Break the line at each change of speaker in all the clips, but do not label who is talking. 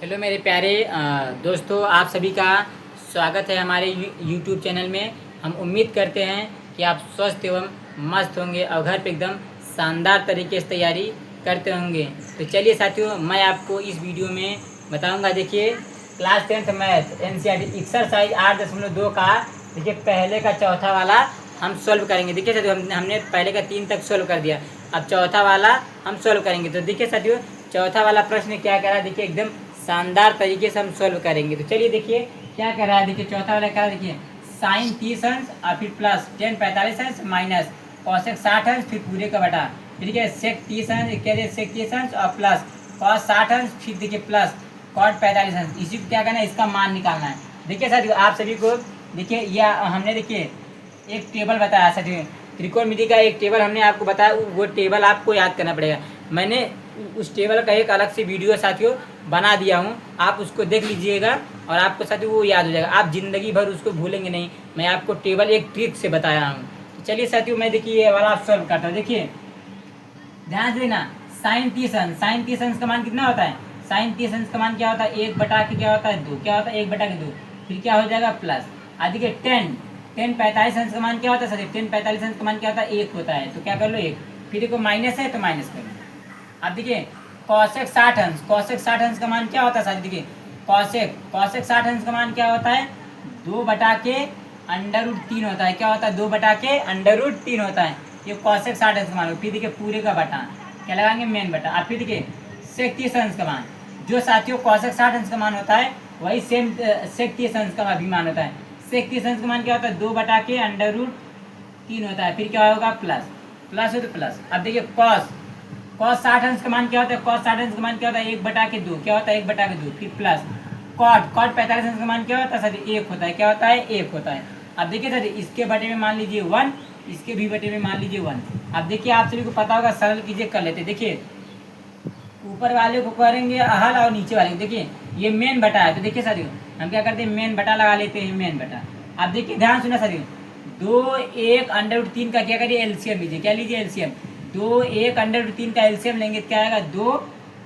Hello मेरे प्यारे दोस्तों, आप सभी का स्वागत है हमारे यूट्यूब चैनल में। हम उम्मीद करते हैं कि आप स्वस्थ एवं मस्त होंगे और घर पे एकदम शानदार तरीके से तैयारी करते होंगे। तो चलिए साथियों, मैं आपको इस वीडियो में बताऊंगा। देखिए, class 10th math NCERT exercise 8.2 का देखिए पहले का चौथा वाला हम सॉल्व करेंगे। देखिए साथियों, हमने पहले का 3 तक सॉल्व कर दिया, अब चौथा वाला हम सॉल्व करेंगे। तो देखिए साथियों, चौथा वाला प्रश्न क्या कह रहा है, देखिए एकदम शानदार तरीके से हम सॉल्व करेंगे। तो चलिए देखिए क्या कर रहा है। देखिए चौथा वाला क्या है, देखिए साइन 30 अंश और फिर प्लस टेन 45 अंश माइनस कॉसेक 60 अंश फिर पूरे का बटा। ठीक है, सेक 30 अंश क्या है, सेक 30 अंश और प्लस कॉस 60 अंश फिर देखिए प्लस कॉट 45 अंश। इसी को क्या करना है, इसका मान निकालना है। देखिए साथियों, आप सभी को देखिए यह हमने देखिए एक टेबल बताया साथियों, त्रिकोणमिति का एक टेबल हमने आपको बताया, वो टेबल आपको याद करना पड़ेगा। मैंने उस टेबल का एक अलग से वीडियो साथियों बना दिया हूँ, आप उसको देख लीजिएगा और आपको साथियों वो याद हो जाएगा, आप ज़िंदगी भर उसको भूलेंगे नहीं। मैं आपको टेबल एक ट्रिक से बताया हूँ। तो चलिए साथियों, मैं देखिए ये वाला सॉल्व करता हूँ। देखिए ध्यान से देना, साइन 30 अंश, साइन 30 अंश का मान कितना होता है, साइन 30 अंश का मान क्या होता है, 1 बटा के क्या होता है 2, क्या होता है 1 बटा के 2, फिर क्या हो जाएगा प्लस। आज देखिए 10 45 अंश का मान क्या होता है सर, 10 45 अंश का मान क्या होता है 1 होता है। तो क्या कर लो 1, फिर देखो माइनस है तो माइनस कर लो। अब देखिए कॉसेक 60 अंश, कॉसेक 60 अंश का मान क्या होता है साथी, देखिए कॉसेक 60 अंश का मान क्या होता है 2 बटा के √3 होता है। क्या होता है 2 बटा के √3 होता है। ये कॉसेक 60 अंश का मान। फिर देखिए पूरे का बटा क्या लगाएंगे, मेन बटा। अब फिर देखिए सेक 30 अंश का मान, जो साथियों कॉसेक 60 अंश का मान होता है वही सेम सेक 30 अंश का भी मान होता है। सेक 30 अंश का मान क्या होता है 2 बटा के √3 होता है। फिर क्या होगा प्लस, प्लस हो तो प्लस। अब देखिए कॉस 60 अंश का मान क्या होता है, कॉस 60 अंश का मान क्या होता है 1 बटा के 2, क्या होता है 1 बटा के 2, फिर प्लस कॉट 45 अंश का मान क्या होता है सर 1 होता है। क्या होता है 1 होता है। अब देखिए सर इसके बटे में मान लीजिए 1, इसके भी बटे में मान लीजिए 1। अब देखिए आप सभी को पता होगा, सरल कीजिए कर लेते। देखिए ऊपर वाले को करेंगे हल और नीचे वाले को, देखिए ये मेन बटा है। तो देखिए साथियों हम क्या करते हैं, मेन बटा लगा लेते हैं, मेन बटा। अब देखिए ध्यान सुना साथियों, 2 1 √3 का क्या करिए एलसीएम लीजिए। क्या लीजिए एलसीएम, 2 1 √3 का एलसीएम लेंगे तो क्या आएगा 2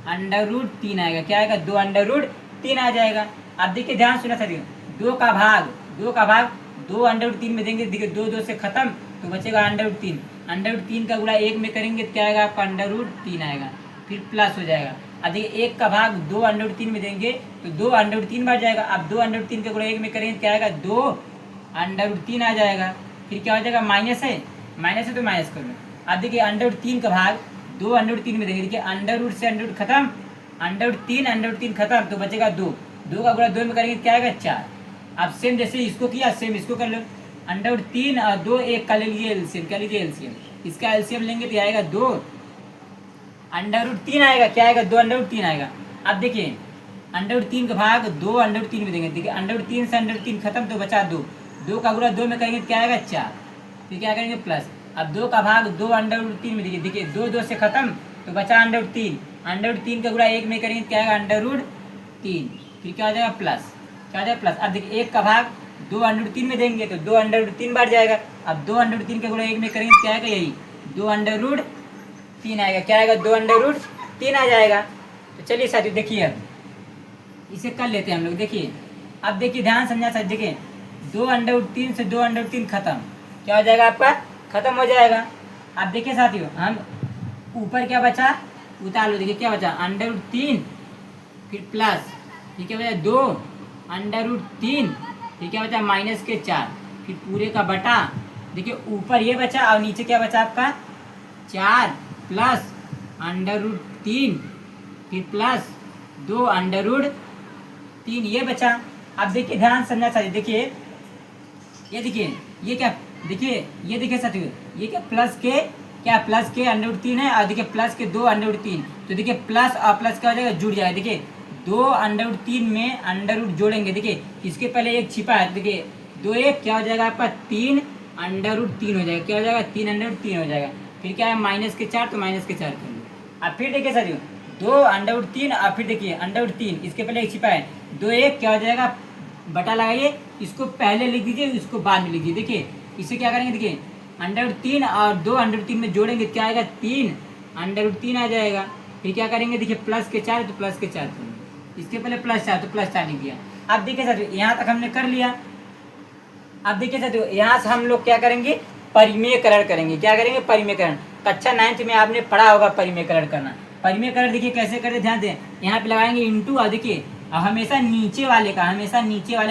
√3 आएगा। क्या आएगा 2 √3 आ जाएगा। अब देखिए ध्यान सुना साथियों, 2 का भाग 2 √3 में देंगे, देखिए 2 2 से खत्म तो बचेगा √3, √3 का गुणा 1 में करेंगे तो क्या आएगा आपका √3 आएगा, फिर प्लस हो जाएगा। अब देखिए 1 का भाग 2 √3 में देंगे तो 2 √3 बढ़ जाएगा। अब 2 √3 का गुणा 1 में करेंगे क्या आएगा 2 √3 आ जाएगा। फिर क्या हो जाएगा माइनस है तो माइनस कर लो। अब देखिए √3 का भाग 2 √3 में देंगे, देखिए अंडर से अंडर खत्म, √3 खत्म तो बचेगा 2, 2 का गुणा 2 में करेंगे क्या आएगा 4। अब सेम जैसे इसको किया सेम इसको कर लो, √3 और 2 1 का ले लीजिए एलसीएम। क्या लीजिए एलसीएम, इसका एलसीएम लेंगे तो आएगा 2 √3 आएगा। क्या आएगा 2 √3 आएगा। अब देखिए √3 का भाग 2 √3 में देंगे, देखिए √3 से √3 खत्म तो बचा 2, 2 का गुणा 2 में करेंगे तो क्या आएगा 4, फिर क्या करेंगे प्लस। अब 2 का भाग 2 √3 में देखिए, देखिए 2 2 से खत्म तो बचा √3 का गुणा 1 में करेंगे तो क्या आएगा √3, फिर क्या हो जाएगा प्लस, क्या हो जाएगा प्लस। अब देखिए 1 का भाग 2 √3 में देंगे तो 2 √3 बढ़ जाएगा। अब 2 √3 का गुणा 1 में करेंगे तो क्या आएगा यही 2 √3 आएगा। क्या आएगा 2 √3 आ जाएगा। तो चलिए साथियों देखिए अब इसे कर लेते हैं हम लोग। देखिए अब देखिए ध्यान समझा सर, देखिए 2 √3 से 2 √3 खत्म, क्या हो जाएगा आपका खत्म हो जाएगा। अब देखिए साथियों हम ऊपर क्या बचा उतार लो, देखिए क्या बचा √3 फिर प्लस, फिर क्या बचा 2 √3, फिर क्या बचा माइनस के 4, फिर पूरे का बटा। देखिए ऊपर ये बचा और नीचे क्या बचा आपका 4 प्लस √3 फिर प्लस 2 √3 ये बचा। अब देखिए ध्यान समझना चाहिए, देखिए ये क्या, देखिए ये देखिए साथियों ये क्या प्लस के √3 है और देखिए प्लस के 2 √3, तो देखिए प्लस और प्लस क्या हो जाएगा जुड़ जाएगा। देखिए 2 √3 में अंडर जोड़ेंगे, देखिए इसके पहले एक छिपा है, देखिए 2 1 क्या हो जाएगा आपका 3 √3 हो जाएगा। क्या हो जाएगा 3 √3 हो जाएगा। फिर क्या है माइनस के 4 तो माइनस के 4 कर लो। अब फिर देखिए साथियों 2 √3 और फिर देखिए √3 इसके पहले एक छिपा है, 2 1 क्या हो जाएगा बटा लगाइए, इसको पहले लिख दीजिए इसको बाद में लिख दीजिए। देखिए इसे क्या करेंगे, देखिए √3 और 2 √3 में जोड़ेंगे क्या आएगा 3 √3 आ जाएगा। फिर क्या करेंगे, देखिए प्लस के 4 तो प्लस के 4 करेंगे, इसके पहले +4 तो +4 लिख दिया। अब देखिए साथियों यहाँ तक हमने कर लिया। अब देखिए साथियों यहाँ से हम लोग क्या करेंगे, परिमेयकरण करेंगे। क्या करेंगे, परिमेयकरण। कक्षा 9th में आपने पढ़ा होगा परिमेयकरण करना। परिमेयकरण देखिए कैसे करते, ध्यान दें। यहाँ पे लगाएंगे इंटू, और देखिए हमेशा नीचे वाले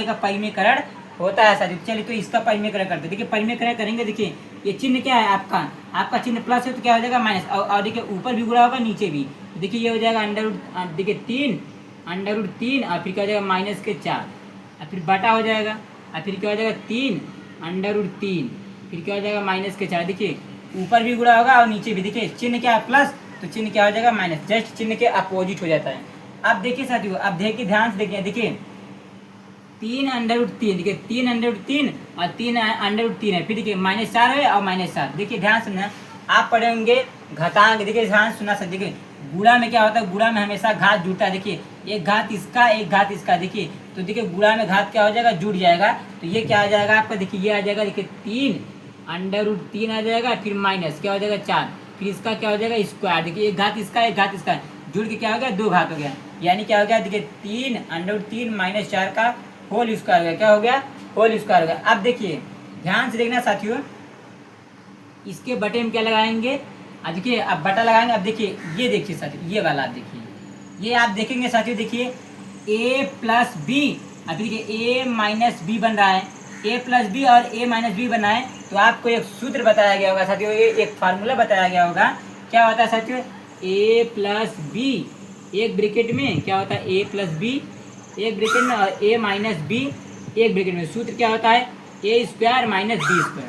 का परिमेयकरण होता है साथियों। चलिए तो इसका परिमेयकरण करते हैं। देखिए परिमेयकरण करेंगे, देखिए ये चिन्ह क्या है आपका चिन्ह प्लस है तो क्या हो जाएगा माइनस, और देखिए ऊपर भी गुणा होगा नीचे भी। देखिए ये हो जाएगा √, देखिए 3 √3, और फिर क्या हो जाएगा -4, और फिर बटा हो जाएगा, और फिर क्या हो जाएगा 3 √3, फिर क्या हो जाएगा -4। देखिए ऊपर भी गुणा होगा और नीचे भी। देखिए चिन्ह क्या है प्लस, तो चिन्ह क्या हो जाएगा माइनस, जस्ट चिन्ह के अपोजिट हो जाता है। अब देखिए साथियों, अब देखिए ध्यान से देखिए 3 √3, देखिए 3 √3 और 3 √3 है, फिर देखिए -4 है और -7। देखिए ध्यान से आप पढ़ेंगे घातांक। देखिए ध्यान सुना सकते, देखिए गुणा में क्या होता है, गुणा में हमेशा घात जुड़ता है। देखिए एक घात इसका, एक घात इसका। देखिए तो देखिए गुणा में घात क्या हो जाएगा, जुड़ जाएगा। तो ये क्या आ जाएगा आपका, देखिए ये आ जाएगा, देखिए 3 √3 आ जाएगा, फिर माइनस क्या हो जाएगा 4, फिर इसका क्या हो जाएगा स्क्वायर। देखिए एक घात इसका, एक घात इसका, जुड़ के क्या हो गया 2 घात हो गया। यानी क्या हो गया, देखिए 3 √3 -4 का होल स्क्वायर हो गया। क्या हो गया, होल स्क्वायर हो गया। अब देखिए ध्यान से देखना साथियों, इसके बटे में क्या लगाएंगे, अब देखिए अब बटा लगाएंगे। अब देखिए ये देखिए साथियों, ये वाला आप देखिए, ये आप देखेंगे साथियों, देखिए a + b, अभी देखिए a - b बन रहा है, a + b और a - b बना है। तो आपको एक सूत्र बताया गया होगा साथियों, ये एक फार्मूला बताया गया होगा। क्या होता है साथियों, a + b, एक ब्रैकेट में क्या होता है a + b, एक ब्रैकेट में, और a - b एक ब्रैकेट में। सूत्र क्या होता है, a² - b²,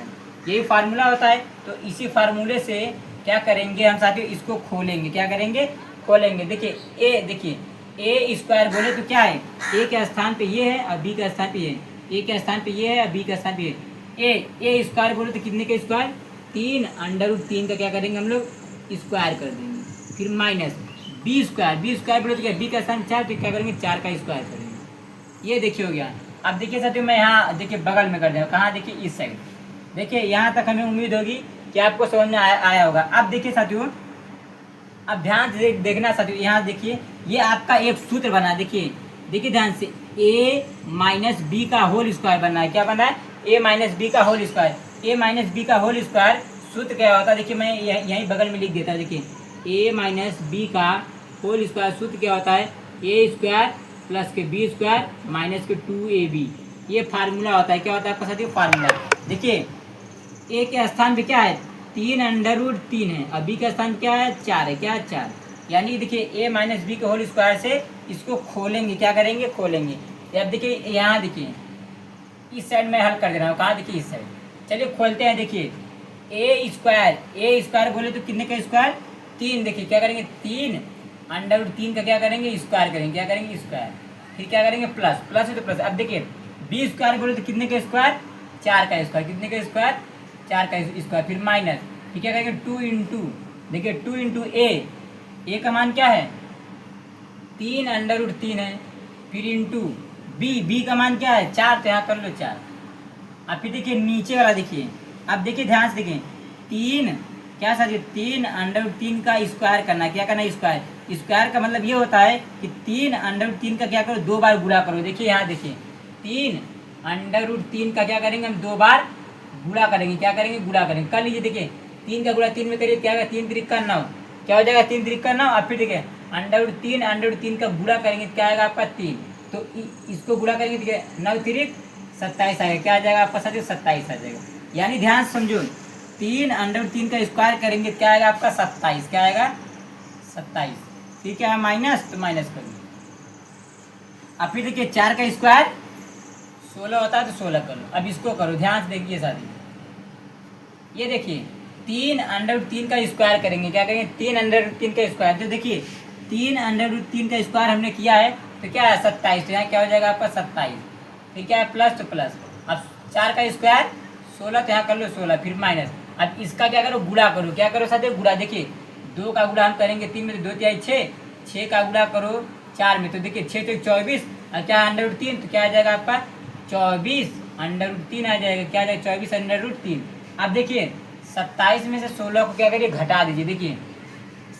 यही फार्मूला होता है। तो इसी फार्मूले से क्या करेंगे हम साथियों, इसको खोलेंगे। क्या करेंगे, खोलेंगे। देखिए a² बोले तो क्या है, a के स्थान पे ये है और b के स्थान पे ये है, a के स्थान पे ये है और b के स्थान पे ये है। a² बोले तो कितने का स्क्वायर, 3 √3 का क्या करेंगे हम लोग, स्क्वायर कर देंगे, फिर माइनस b² बोले तो क्या, b का स्थान 4, तो क्या करेंगे 4 का स्क्वायर करेंगे। ये देखिए हो गया। अब देखिए साथियों मैं यहाँ देखिए बगल में कर दूँगा, कहाँ, देखिए इस साइड। देखिए यहाँ तक हमें उम्मीद होगी कि आपको समझ में आया होगा। अब देखिए साथियों, अब ध्यान से देखना साथियों, यहाँ देखिए ये आपका एक सूत्र बना है। देखिए ध्यान से, a - b का होल स्क्वायर बनना है। क्या बनना है, a - b का होल स्क्वायर। a - b का होल स्क्वायर सूत्र क्या होता है, देखिए मैं यहीं बगल में लिख देता हूँ। देखिए a - b का होल स्क्वायर सूत्र क्या होता है, a² + के b² - के 2ab। ये फार्मूला होता है। क्या होता है आपका साथियों, फार्मूला। देखिए a के स्थान पे क्या है, 3 √3 है, और b का स्थान क्या है 4 है। क्या है 4, यानी देखिए a - b के होल स्क्वायर से इसको खोलेंगे। क्या करेंगे, खोलेंगे। अब देखिए यहाँ देखिए इस साइड में हल कर दे रहा हूँ, कहाँ, देखिए इस साइड। चलिए खोलते हैं। देखिए a² बोले तो कितने का स्क्वायर, 3। देखिए क्या करेंगे, 3 √3 का क्या करेंगे, स्क्वायर करेंगे। क्या करेंगे, स्क्वायर, फिर क्या करेंगे प्लस है तो प्लस। अब देखिए b² बोले तो कितने का स्क्वायर, 4 का स्क्वायर, कितने का स्क्वायर, 4 का स्क्वायर, फिर माइनस, फिर क्या करेंगे 2 इंटू, देखिए 2 इंटू a का मान क्या है 3 √3 है, फिर इंटू b का मान क्या है 4, तो यहाँ कर लो 4। अब फिर देखिए नीचे वाला देखिए, अब देखिए ध्यान से देखिए 3 क्या साथियों, 3 √3 का स्क्वायर करना। क्या करना, स्क्वायर का मतलब ये होता है कि 3 √3 का क्या करो, 2 बार गुणा करो। देखिए यहाँ देखिए 3 √3 का क्या करेंगे हम, 2 बार गुणा करेंगे। क्या करेंगे, गुणा करेंगे। कर लीजिए, देखिए 3 का गुणा 3 में करिए, क्या होगा 3 3 का 9, क्या हो जाएगा 3 3 का 9। अब फिर देखिए √3 का गुणा करेंगे, क्या आएगा आपका 3, तो इसको गुणा करेंगे, देखिए 9 3 27 आएगा। क्या आ जाएगा आपका साथियों, 27 आ जाएगा। यानी ध्यान समझो, 3 √3 का स्क्वायर करेंगे, क्या आएगा आपका 27। क्या आएगा 27, फिर क्या है माइनस, तो माइनस करिए। अब फिर देखिए 4 का स्क्वायर 16 होता है, तो 16 कर लो। अब इसको करो, ध्यान से देखिए साथी, ये देखिए 3 √3 का स्क्वायर करेंगे। क्या करेंगे, 3 √3 का स्क्वायर। तो देखिए 3 √3 का स्क्वायर हमने किया है, तो क्या है 27, तो यहाँ क्या हो जाएगा आपका 27, फिर क्या है प्लस, तो प्लस। अब 4 का स्क्वायर 16, तो यहाँ कर लो 16, फिर माइनस। अब इसका क्या करो, गुणा करो। क्या करो साथी, गुणा। देखिए 2 का गुणा हम करेंगे 3 में, तो 2 तिहाई 6, 6 का गुणा करो 4 में, तो देखिए 6 तो 24, और क्या √3, तो क्या आ जाएगा आपका 24 √3 आ जाएगा। क्या आ जाएगा 24 √3। अब देखिए 27 में से 16 को क्या करिए, घटा दीजिए। देखिए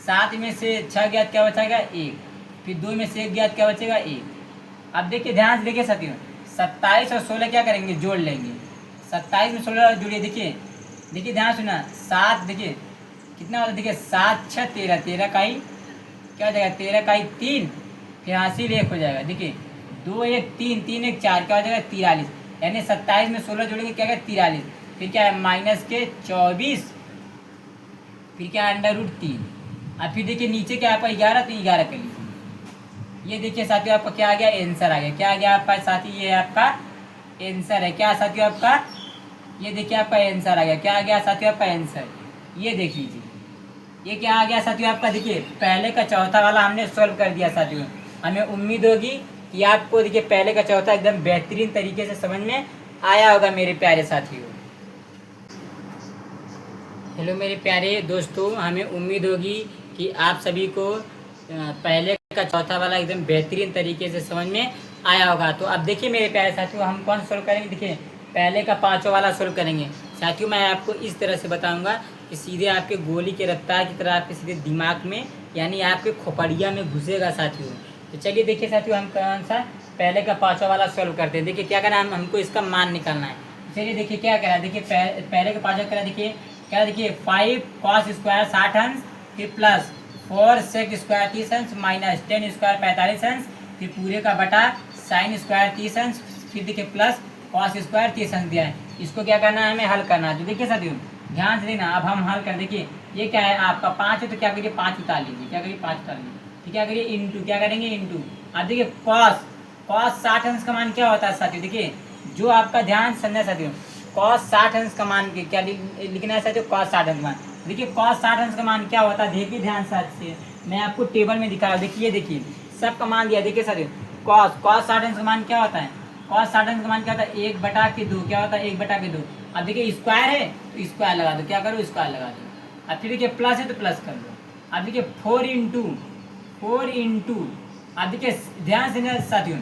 7 में से 6 गया, क्या बचाएगा 1, फिर 2 में से 1 गया तो क्या बचेगा 1। अब देखिए ध्यान से देखिए साथियों, 27 और 16 क्या करेंगे, जोड़ लेंगे। 27 में 16 जोड़िए, देखिए देखिए ध्यान सुना, 7 देखिए कितना होता है, देखिए 7 6 13, 13 का ही क्या हो जाएगा, 13 का ही 3, फिर हासिल 1 हो जाएगा। देखिए 2 1 3, 3 1 4, क्या हो जाएगा 43। यानी 27 में 16 जोड़ेंगे क्या है 43, फिर क्या है माइनस के 24, फिर क्या है √3। अब फिर देखिए नीचे क्या है आपका 11, तो 11 कर लीजिए। ये देखिए साथियों आपका क्या आ गया, आंसर आ गया। क्या आ गया आपका साथी, ये आपका आंसर है। क्या साथियों आपका, ये देखिए आपका आंसर आ गया। क्या आ गया साथियों आपका आंसर, ये देख लीजिए। ये क्या आ गया साथियों आपका, देखिए पहले का चौथा वाला हमने सॉल्व कर दिया साथियों। हमें उम्मीद होगी कि आपको देखिए पहले का चौथा एकदम बेहतरीन तरीके से समझ में आया होगा मेरे प्यारे साथियों। हेलो मेरे प्यारे दोस्तों, हमें उम्मीद होगी कि आप सभी को पहले का चौथा वाला एकदम बेहतरीन तरीके से समझ में आया होगा। तो अब देखिए मेरे प्यारे साथियों, हम कौन सोल्व करेंगे, देखिए पहले का पाँचों वाला सोल्व करेंगे साथियों। मैं आपको इस तरह से बताऊंगा कि सीधे आपके गोली के रफ्तार की तरह आपके सीधे दिमाग में यानी आपके खोपड़िया में घुसेगा साथियों। तो चलिए देखिए साथियों, हम कौन सा पहले का पाँचों वाला सोल्व करते हैं। देखिए क्या करना है, हमको इसका मान निकालना है। चलिए देखिए क्या करा, देखिए पहले का पाँचों करा, देखिए क्या, देखिए 5 cos स्क्वायर 60 अंश, फिर प्लस 4 sec स्क्वायर 30 अंश, माइनस 10 स्क्वायर 45 अंश, फिर पूरे का बटा साइन स्क्वायर 30 अंश, फिर देखिए प्लस cos स्क्वायर 30 अंश दिया है। इसको क्या करना है, हमें हल करना है। तो देखिए साथियों ध्यान से देखना, अब हम हल कर, देखिए ये क्या है आपका 5 है, तो क्या करिए 5 उतार लीजिए। क्या करिए 5 उतार लीजिए, तो क्या करिए इंटू, क्या करेंगे इंटू। अब देखिए cos 60 अंश का मान क्या होता है साथियों, देखिए जो आपका ध्यान समझना साथियों, cos 60 अंश का मान क्या लिखना है साथियों, cos 60 अंश का मान। देखिए cos 60 अंश का मान क्या होता है, देखिए ध्यान से मैं आपको टेबल में दिखा रहा हूँ। देखिए सबका मान दिया, देखिए साथियों cos 60 अंश का मान क्या होता है, cos 60 अंश का मान क्या होता है 1/2, क्या होता है 1/2। अब देखिए स्क्वायर है तो स्क्वायर लगा दो, क्या करो स्क्वायर लगा दो। अब फिर देखिए प्लस है तो प्लस कर दो। अब देखिए 4 इंटू, अब देखिए ध्यान से साथियों,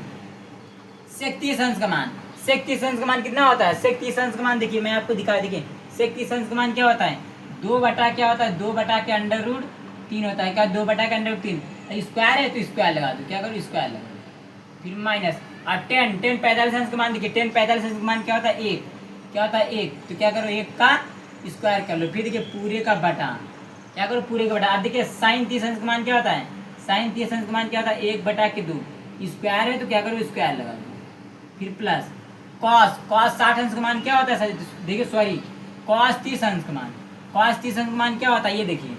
सेक 30 अंश का मान, सेक 30 अंश का मान कितना होता है, सेक 30 अंश का मान देखिए मैं आपको दिखा, देखिए सेक 30 अंश का मान क्या होता है, 2 बटा क्या होता है 2 बटा के √3 होता है। क्या 2 बटा के √3, स्क्वायर है तो स्क्वायर लगा दो, क्या करो स्क्वायर लगा दो। फिर माइनस और 10 45 अंश का मान, देखिए 10 45 अंश का मान क्या होता है 1, क्या होता है 1, तो क्या करो 1 का स्क्वायर कर लो। फिर देखिए पूरे का बटा, क्या करो पूरे का बटा। अब देखिए साइन 30 अंश का मान क्या होता है, साइन 30 अंश का मान क्या होता है 1/2, स्क्वायर है तो क्या करो स्क्वायर लगा दो। फिर प्लस cos 60 अंश का मान क्या होता है सर, देखिए सॉरी cos 30 अंश का मान, cos 30 अंश का मान क्या होता है, ये देखिए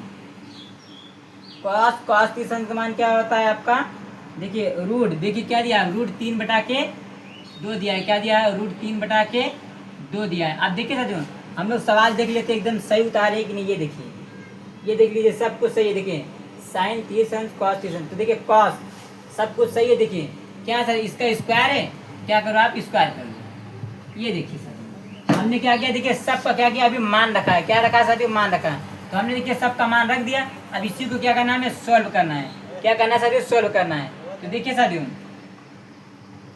cos 30 अंश का मान क्या होता है आपका, देखिए रूट, देखिए क्या दिया √3/2 दिया है। क्या दिया है √3/2 दिया है। अब देखिए साथियों हम लोग सवाल देख लेते एकदम सही उतारे कि नहीं, ये देखिए ये देख लीजिए सब कुछ सही है। देखिए साइन 30 अंश cos 30 अंश, तो देखिए cos सब कुछ सही है। देखिए क्या सर इसका स्क्वायर है, क्या करो आप स्क्वायर कर लो। ये देखिए सर हमने क्या किया, देखिए सबका क्या किया अभी मान रखा है, क्या रखा है साथियों मान रखा है। तो हमने देखिए सबका मान रख दिया। अब इसी को क्या करना है, हमें सॉल्व करना है। क्या करना है साथियों, सॉल्व करना है। तो देखिए साथियों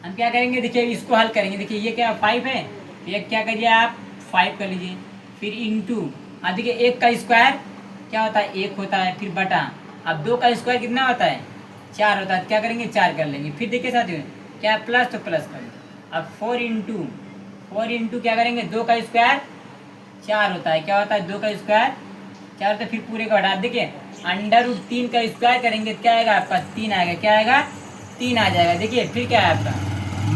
हम क्या करेंगे, देखिए इसको हल करेंगे। देखिए ये क्या 5 है, तो ये क्या करिए आप 5 कर लीजिए, फिर इंटू। अब देखिए 1 का स्क्वायर क्या होता है 1 होता है, फिर बटा। अब 2 का स्क्वायर कितना होता है 4 होता है, क्या करेंगे 4 कर लेंगे। फिर देखिए साथियों क्या प्लस तो प्लस कर दो। अब 4 इंटू क्या करेंगे 2 का स्क्वायर 4 होता है, क्या होता है 2 का स्क्वायर 4 होता है, फिर पूरे का बटा। देखिए √3 का स्क्वायर करेंगे तो क्या आएगा आपका 3 आएगा, क्या आएगा 3 आ जाएगा। देखिए फिर क्या है आपका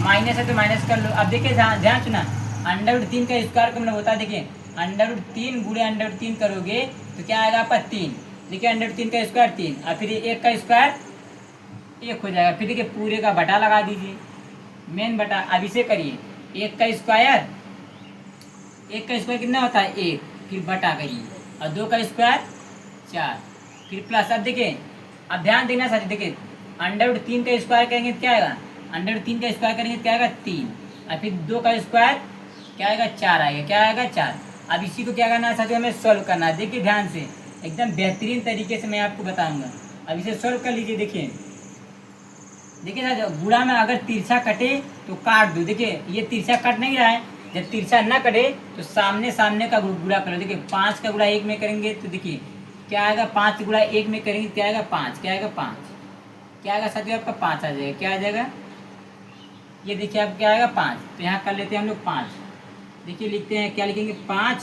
माइनस है तो माइनस कर लो। अब देखिए ध्यान सुना, √3 का स्क्वायर का मतलब होता है, देखिए √3 गुणे √3 करोगे तो क्या आएगा आपका 3। देखिए √3 का स्क्वायर 3, और फिर 1 का स्क्वायर 1 हो जाएगा। फिर देखिए पूरे का बटा लगा दीजिए, मेन बटा। अब इसे करिए 1 का स्क्वायर कितना होता है 1, फिर बटा करिए, और 2 का स्क्वायर 4, फिर प्लस। अब देखिए अब ध्यान देना साथी, देखिए √3 का स्क्वायर करेंगे तो क्या आएगा, √3 का स्क्वायर करेंगे तो क्या आएगा 3, और फिर 2 का स्क्वायर क्या आएगा 4 आएगा, क्या आएगा 4। अब इसी को क्या करना है साथियों, हमें सोल्व करना है। देखिए ध्यान से एकदम बेहतरीन तरीके से मैं आपको बताऊंगा। अब इसे सोल्व कर लीजिए। देखिए साथियों गुणा में अगर तिरछा कटे तो काट दो। देखिए ये तिरछा कट नहीं रहा है, जब तिरछा न कटे तो सामने का गुणा करो। देखिए 5 का गुणा 1 में करेंगे तो देखिए क्या आएगा, 5 गुणा 1 में करेंगे क्या आएगा 5, क्या आएगा 5। क्या आएगा साथियों आपका 5 आ जाएगा। क्या आ जाएगा, ये देखिए आप क्या आएगा 5। तो यहाँ कर लेते हैं हम लोग 5। देखिए लिखते हैं, क्या लिखेंगे 5,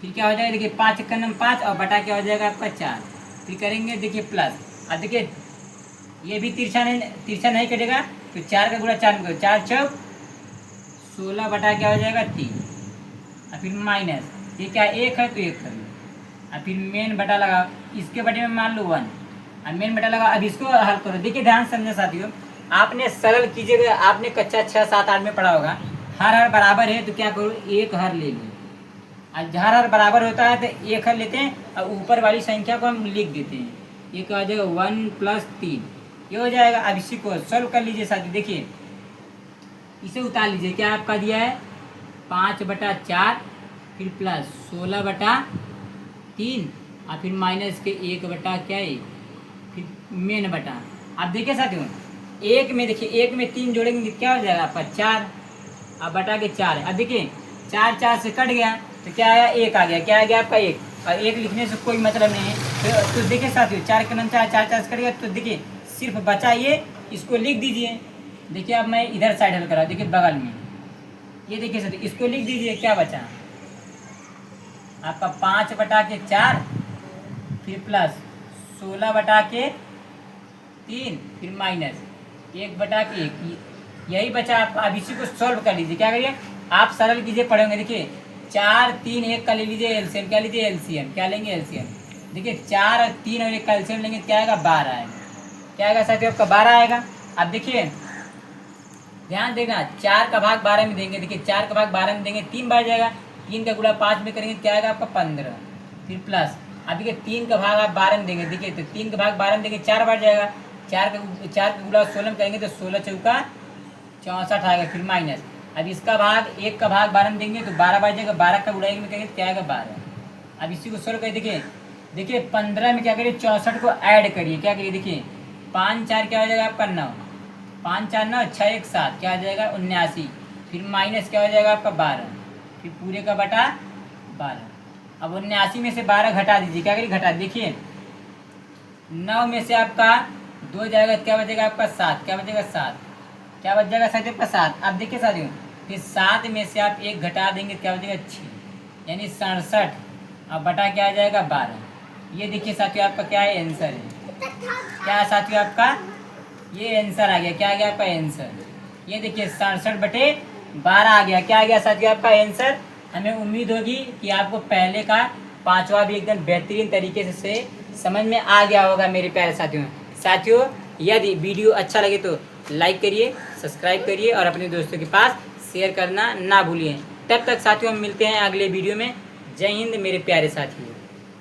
फिर क्या हो जाएगा देखिए 5 का नंबर 5 और बटा क्या हो जाएगा आपका 4। फिर करेंगे देखिए प्लस। अब देखिए ये भी तिरछा नहीं कटेगा, तो 4 का गुणा 4 में करो, 4 चौक 16 बटा क्या हो जाएगा 3। और फिर माइनस, ये क्या 1 है तो 1 कर लो। और फिर मेन बटा लगा, इसके बटे में मान लो 1 और मेन बटा लगा। अब इसको हल करो। देखिए ध्यान समझे साथियों, आपने सरल कीजिएगा, आपने कक्षा 6, 7, 8 में पढ़ा होगा। हर बराबर है तो क्या करो, एक हर ले लो। और हर बराबर होता है तो एक हर लेते हैं और ऊपर वाली संख्या को हम लिख देते हैं। ये क्या हो जाएगा 1 + 3, ये हो जाएगा। अब इसी को सॉल्व कर लीजिए साथियों। देखिए इसे उतार लीजिए, क्या आपका दिया है 5/4, फिर प्लस 16/3 और फिर माइनस के 1/1, फिर मेन बटा। अब देखिए साथियों, एक में देखिए, एक में 3 जोड़ेंगे क्या हो जाएगा आपका 4, अब बटा के 4 है। अब देखिए 4 4 से कट गया तो क्या आया 1 आ गया। क्या आ गया आपका 1, और 1 लिखने से कोई मतलब नहीं है। तो देखिए साथियों 4 का नंबर 4 4 से कट गया, तो देखिए सिर्फ बचा ये, इसको लिख दीजिए। देखिए अब मैं इधर साइड हल करा, देखिए बगल में, ये देखिए साथियों इसको लिख दीजिए। क्या बचा आपका 5/4, फिर प्लस 16/3, फिर माइनस 1/1, यही बचा आपका। अब इसी को सॉल्व कर लीजिए। क्या करिए आप सरल कीजिए, पढ़ेंगे। देखिए 4 3 1 का ले लीजिए एलसीएम। क्या लीजिए एलसीएम, क्या लेंगे एलसीएम। देखिए 4 और 3 और 1 का एलसीएम लेंगे, क्या आएगा 12 आएगा। क्या आएगा साथियों आपका 12 आएगा। अब देखिए ध्यान देना, 4 का भाग 12 में देंगे। देखिए 4 का भाग 12 में देंगे 3 बार जाएगा, 3 का गुणा 5 में करेंगे, क्या आएगा आपका 15, फिर प्लस। अब देखिए 3 का भाग आप 12 में देंगे। देखिए तो 3 का भाग 12 में देंगे 4 बार जाएगा, 4 का गुणा 16 में करेंगे तो 16 चौका 64 आएगा, फिर माइनस। अब इसका भाग 1 का भाग 12 में देंगे तो 12 बार जाएगा, 12 का गुणा 1 में करेंगे तो क्या आएगा 12। अब इसी को सोल्व करिए। देखिए 15 में क्या करिए 64 को ऐड करिए। क्या करिए देखिए 5 4 क्या हो जाएगा आपका 9, 5 4 9 6 1 7, क्या हो जाएगा 79, फिर माइनस क्या हो जाएगा आपका 12, फिर पूरे का बटा 12। अब 79 में से 12 घटा दीजिए। क्या करिए घटा, देखिए 9 में से आपका 2 जाएगा, क्या बचेगा आपका 7, क्या बचेगा 7, क्या बच जाएगा साथियों आपका 7। अब देखिए साथियों फिर 7 में से आप 1 घटा देंगे, क्या बचेगा 6, यानी 67, अब बटा क्या आ जाएगा 12। ये देखिए साथियों आपका क्या है आंसर है। क्या है साथियों आपका ये आंसर आ गया। क्या आ गया आपका आंसर, ये देखिए 67/12 आ गया। क्या आ गया साथियों आपका आंसर। हमें उम्मीद होगी कि आपको पहले का 5वां भी एकदम बेहतरीन तरीके से समझ में आ गया होगा मेरे प्यारे साथियों। यदि वीडियो अच्छा लगे तो लाइक करिए, सब्सक्राइब करिए और अपने दोस्तों के पास शेयर करना ना भूलिए। तब तक साथियों हम मिलते हैं अगले वीडियो में। जय हिंद मेरे प्यारे साथियों।